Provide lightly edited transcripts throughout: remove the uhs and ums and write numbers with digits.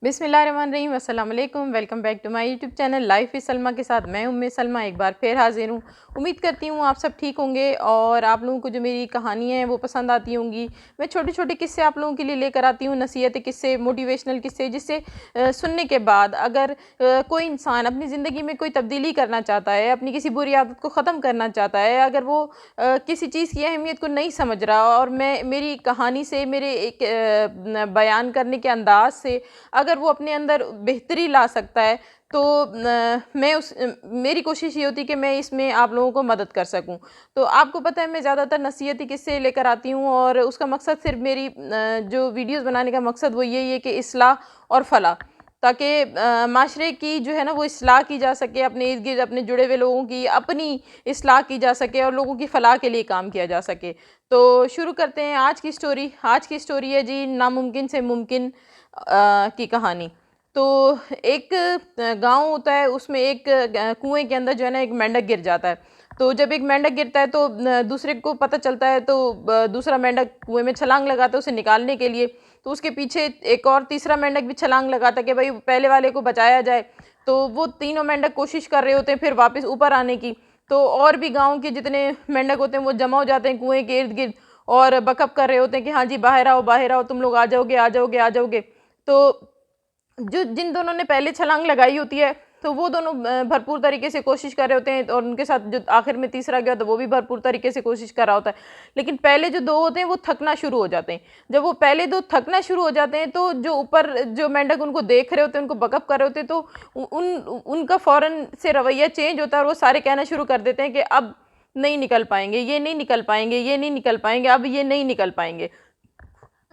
बिस्मिल्लाहिर्रहमानिर्रहीम, अस्सलाम वालेकुम। Welcome back to my YouTube channel life with Salma के साथ मैं उम्मे सलमा एक बार फिर हाजिर हूँ। उम्मीद करती हूँ आप सब ठीक होंगे और आप लोगों को जो मेरी कहानियाँ हैं वो पसंद आती होंगी। मैं छोटे छोटे किस्से आप लोगों के लिए लेकर आती हूँ, नसीहत किस्से, मोटिवेशनल किस्से, जिससे सुनने के बाद अगर कोई इंसान अपनी ज़िंदगी में कोई तब्दीली करना चाहता है, अपनी किसी बुरी आदत को ख़त्म करना चाहता है, अगर वो किसी चीज़ की अहमियत को नहीं समझ रहा और मैं मेरी कहानी से, मेरे एक बयान करने के अंदाज से अगर वो अपने अंदर बेहतरी ला सकता है तो मेरी कोशिश ये होती है कि मैं इसमें आप लोगों को मदद कर सकूं। तो आपको पता है मैं ज़्यादातर नसीहती किस्से लेकर आती हूं और उसका मकसद सिर्फ मेरी जो वीडियोस बनाने का मकसद वो यही है कि इस्लाह और फलाह, ताकि माशरे की जो है ना वो इस्लाह की जा सके, अपने इर्द गिर्द अपने जुड़े हुए लोगों की अपनी इस्लाह की जा सके और लोगों की फ़लाह के लिए काम किया जा सके। तो शुरू करते हैं आज की स्टोरी। आज की स्टोरी है जी नामुमकिन से मुमकिन की कहानी। तो एक गांव होता है, उसमें एक कुएं के अंदर जो है ना एक मेंढक गिर जाता है। तो जब एक मेंढक गिरता है तो दूसरे को पता चलता है, तो दूसरा मेंढक कुएं में छलांग लगाता है उसे निकालने के लिए। तो उसके पीछे एक और तीसरा मेंढक भी छलांग लगाता है कि भाई पहले वाले को बचाया जाए। तो वो तीनों मेंढक कोशिश कर रहे होते हैं फिर वापस ऊपर आने की। तो और भी गाँव के जितने मेंढक होते हैं वो जमा हो जाते हैं कुएं के इर्द गिर्द और बकअप कर रहे होते हैं कि हाँ जी बाहर आओ, तुम लोग आ जाओगे आ जाओगे आ जाओगे। तो जो जिन दोनों ने पहले छलांग लगाई होती है तो वो दोनों भरपूर तरीके से कोशिश कर रहे होते हैं और उनके साथ जो आखिर में तीसरा गया तो वो भी भरपूर तरीके से कोशिश कर रहा होता है। लेकिन पहले जो दो होते हैं वो थकना शुरू हो जाते हैं। जब वो पहले दो थकना शुरू हो जाते हैं तो जो ऊपर जो मेंढक उनको देख रहे होते हैं, उनको बकअप कर रहे होते हैं, तो उनका फ़ौरन से रवैया चेंज होता है और वो सारे कहना शुरू कर देते हैं कि अब नहीं निकल पाएंगे, ये नहीं निकल पाएंगे, ये नहीं निकल पाएंगे, अब ये नहीं निकल पाएंगे।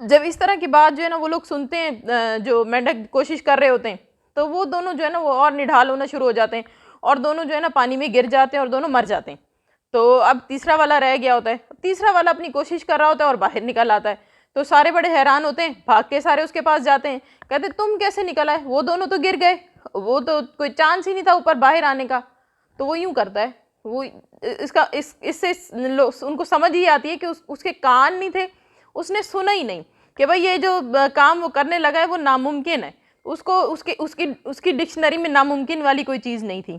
जब इस तरह की बात जो है ना वो लोग सुनते हैं, जो मेंढक कोशिश कर रहे होते हैं, तो वो दोनों जो है ना वो और निढाल होना शुरू हो जाते हैं और दोनों जो है ना पानी में गिर जाते हैं और दोनों मर जाते हैं। तो अब तीसरा वाला रह गया होता है। तीसरा वाला अपनी कोशिश कर रहा होता है और बाहर निकल आता है। तो सारे बड़े हैरान होते हैं, भाग के सारे उसके पास जाते हैं, कहते तुम कैसे निकल आए, वो दोनों तो गिर गए, वो तो कोई चांस ही नहीं था ऊपर बाहर आने का। तो वो यूं करता है, वो इसका इससे उनको समझ ही आती है कि उसके कान नहीं थे, उसने सुना ही नहीं कि भाई ये जो काम वो करने लगा है वो नामुमकिन है। उसको उसके उसकी उसकी डिक्शनरी में नामुमकिन वाली कोई चीज़ नहीं थी।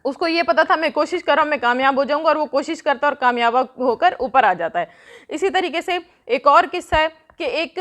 उसको ये पता था मैं कोशिश कर रहा हूँ, मैं कामयाब हो जाऊँगा, और वो कोशिश करता है और कामयाब होकर ऊपर आ जाता है। इसी तरीके से एक और किस्सा है कि एक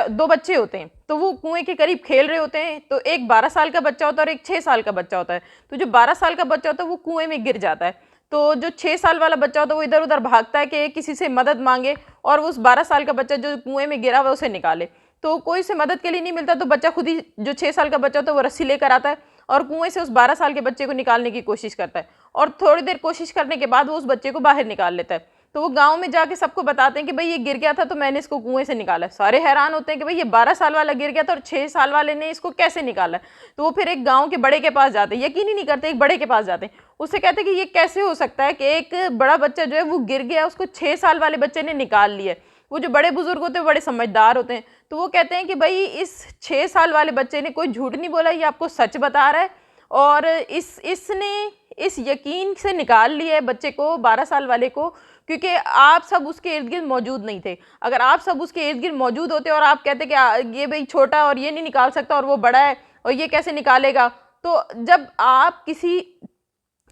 दो बच्चे होते हैं, तो वो कुएं के करीब खेल रहे होते हैं। तो एक 12 साल का बच्चा होता है और एक 6 साल का बच्चा होता है। तो जो 12 साल का बच्चा होता है वो कुएं में गिर जाता है। तो जो 6 साल वाला बच्चा होता है वो इधर उधर भागता है कि किसी से मदद मांगे और उस 12 साल का बच्चा जो कुएं में गिरा हुआ उसे निकाले। तो कोई से मदद के लिए नहीं मिलता, तो बच्चा खुद ही, जो 6 साल का बच्चा होता है, वो रस्सी लेकर आता है और कुएं से उस 12 साल के बच्चे को निकालने की कोशिश करता है। और थोड़ी देर कोशिश करने के बाद वो उस बच्चे को बाहर निकाल लेता है। तो वो गांव में जाके सबको बताते हैं कि भाई ये गिर गया था तो मैंने इसको कुएं से निकाला। सारे हैरान होते हैं कि भाई ये 12 साल वाला गिर गया था और 6 साल वाले ने इसको कैसे निकाला। तो वो फिर एक गांव के बड़े के पास जाते हैं, यकीन ही नहीं करते, एक बड़े के पास जाते हैं। उससे कहते हैं कि ये कैसे हो सकता है कि एक बड़ा बच्चा जो है वो गिर गया, उसको 6 साल वाले बच्चे ने निकाल लिया। वो जो बड़े बुजुर्ग होते हैं बड़े समझदार होते हैं, तो वो कहते हैं कि भाई इस 6 साल वाले बच्चे ने कोई झूठ नहीं बोला, ये आपको सच बता रहा है और इसने इस यकीन से निकाल लिया है बच्चे को, 12 साल वाले को, क्योंकि आप सब उसके इर्द गिर्द मौजूद नहीं थे। अगर आप सब उसके इर्द गिर्द मौजूद होते और आप कहते कि ये भाई छोटा और ये नहीं निकाल सकता और वो बड़ा है और ये कैसे निकालेगा, तो जब आप किसी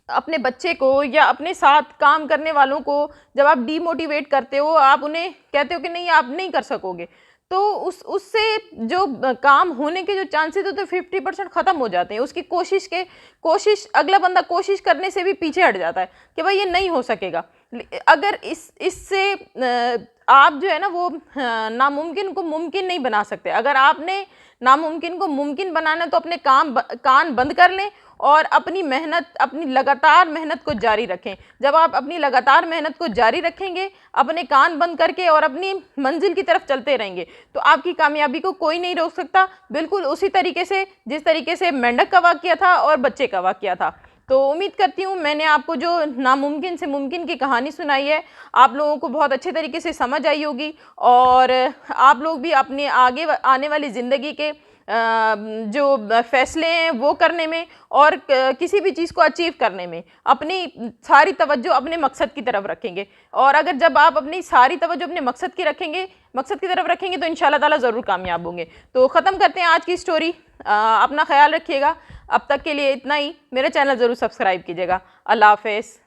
अपने बच्चे को या अपने साथ काम करने वालों को जब आप डीमोटिवेट करते हो, आप उन्हें कहते हो कि नहीं आप नहीं कर सकोगे, तो उससे जो काम होने के जो चांसेस होते हैं 50% ख़त्म हो जाते हैं। उसकी कोशिश अगला बंदा कोशिश करने से भी पीछे हट जाता है कि भाई ये नहीं हो सकेगा। अगर इससे आप जो है ना वो नामुमकिन को मुमकिन नहीं बना सकते। अगर आपने नामुमकिन को मुमकिन बनाना है तो अपने कान बंद कर लें और अपनी मेहनत, अपनी लगातार मेहनत को जारी रखें। जब आप अपनी लगातार मेहनत को जारी रखेंगे, अपने कान बंद करके और अपनी मंजिल की तरफ चलते रहेंगे, तो आपकी कामयाबी को कोई नहीं रोक सकता। बिल्कुल उसी तरीके से जिस तरीके से मेंढक का वाक़या था और बच्चे का वाक़या था। तो उम्मीद करती हूँ मैंने आपको जो नामुमकिन से मुमकिन की कहानी सुनाई है आप लोगों को बहुत अच्छे तरीके से समझ आई होगी और आप लोग भी अपने आगे आने वाली ज़िंदगी के जो फ़ैसले हैं वो करने में और किसी भी चीज़ को अचीव करने में अपनी सारी तवज्जो अपने मकसद की तरफ रखेंगे। और अगर जब आप अपनी सारी तवज्जो अपने मकसद की तरफ रखेंगे तो इंशाल्लाह ताला ज़रूर कामयाब होंगे। तो ख़त्म करते हैं आज की स्टोरी। अपना ख्याल रखिएगा। अब तक के लिए इतना ही। मेरा चैनल ज़रूर सब्सक्राइब कीजिएगा। अल्लाह हाफ़िज़।